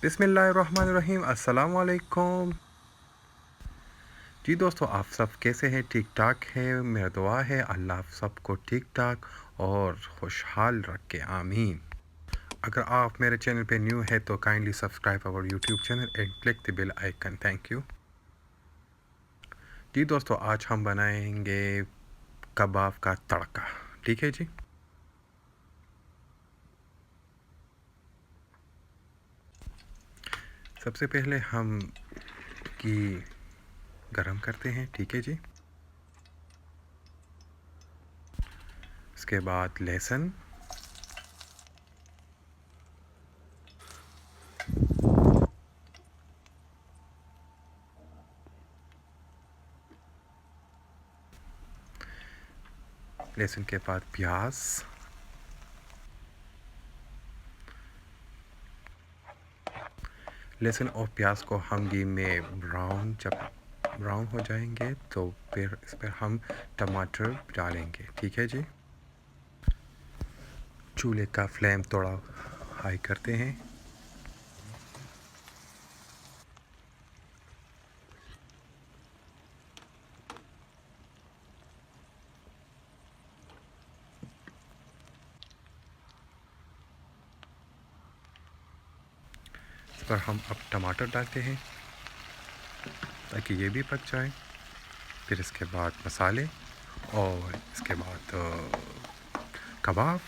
बिस्मिल्लाहिर्रहमानिर्रहीम, अस्सलाम वालेकुम। जी दोस्तों, आप सब कैसे हैं? ठीक ठाक है? मेरा दुआ है अल्लाह आप सबको ठीक ठाक और खुशहाल रखे, आमीन। अगर आप मेरे चैनल पे न्यू है तो kindly subscribe our YouTube channel and click the bell icon, thank you. जी दोस्तों, आज हम बनाएंगे कबाब का तड़का। ठीक है जी। सबसे पहले हम घी गरम करते हैं। ठीक है जी। इसके बाद लहसुन, लहसुन के बाद प्याज, लहसुन और प्याज को हम घी में जब ब्राउन हो जाएंगे तो फिर इस पर हम टमाटर डालेंगे। ठीक है जी। चूल्हे का फ्लेम थोड़ा हाई करते हैं। इस पर हम अब टमाटर डालते हैं ताकि ये भी पक जाए। फिर इसके बाद मसाले और इसके बाद कबाब,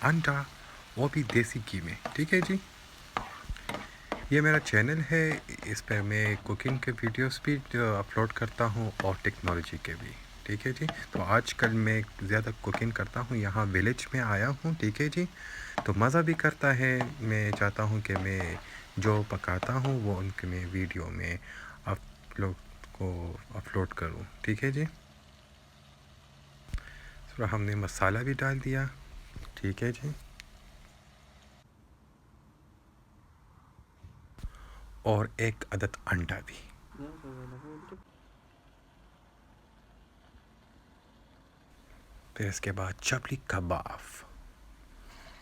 अंडा, वो भी देसी घी में। ठीक है जी। ये मेरा चैनल है, इस पर मैं कुकिंग के वीडियोस भी अपलोड करता हूँ और टेक्नोलॉजी के भी। ठीक है जी। तो आजकल मैं ज़्यादा कुकिंग करता हूँ, यहाँ विलेज में आया हूँ। ठीक है जी। तो मज़ा भी करता है। मैं चाहता हूँ कि मैं जो पकाता हूँ वो उनके मैं वीडियो में आप लोग को अपलोड करूँ। ठीक है जी। तो हमने मसाला भी डाल दिया। ठीक है जी। और एक अदद अंडा भी। फिर इसके बाद चपली कबाब,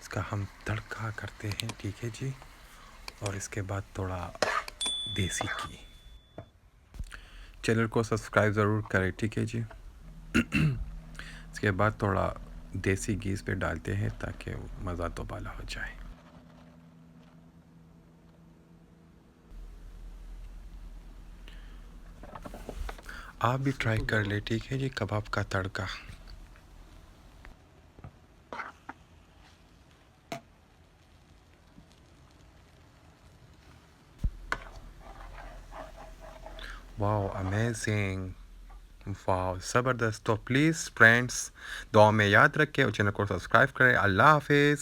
इसका हम तड़का करते हैं। ठीक है जी। और इसके बाद थोड़ा देसी घी। चैनल को सब्सक्राइब ज़रूर करें। ठीक है जी। इसके बाद थोड़ा देसी घी इस पे डालते हैं ताकि मज़ा दोबाला हो जाए। आप भी ट्राई कर ले। ठीक है जी। कबाब का तड़का। वाओ, अमेजिंग, वाह ज़बरदस्त। तो प्लीज़ फ्रेंड्स, दुआ में याद रखें और चैनल को सब्सक्राइब करें। अल्लाह हाफिज़।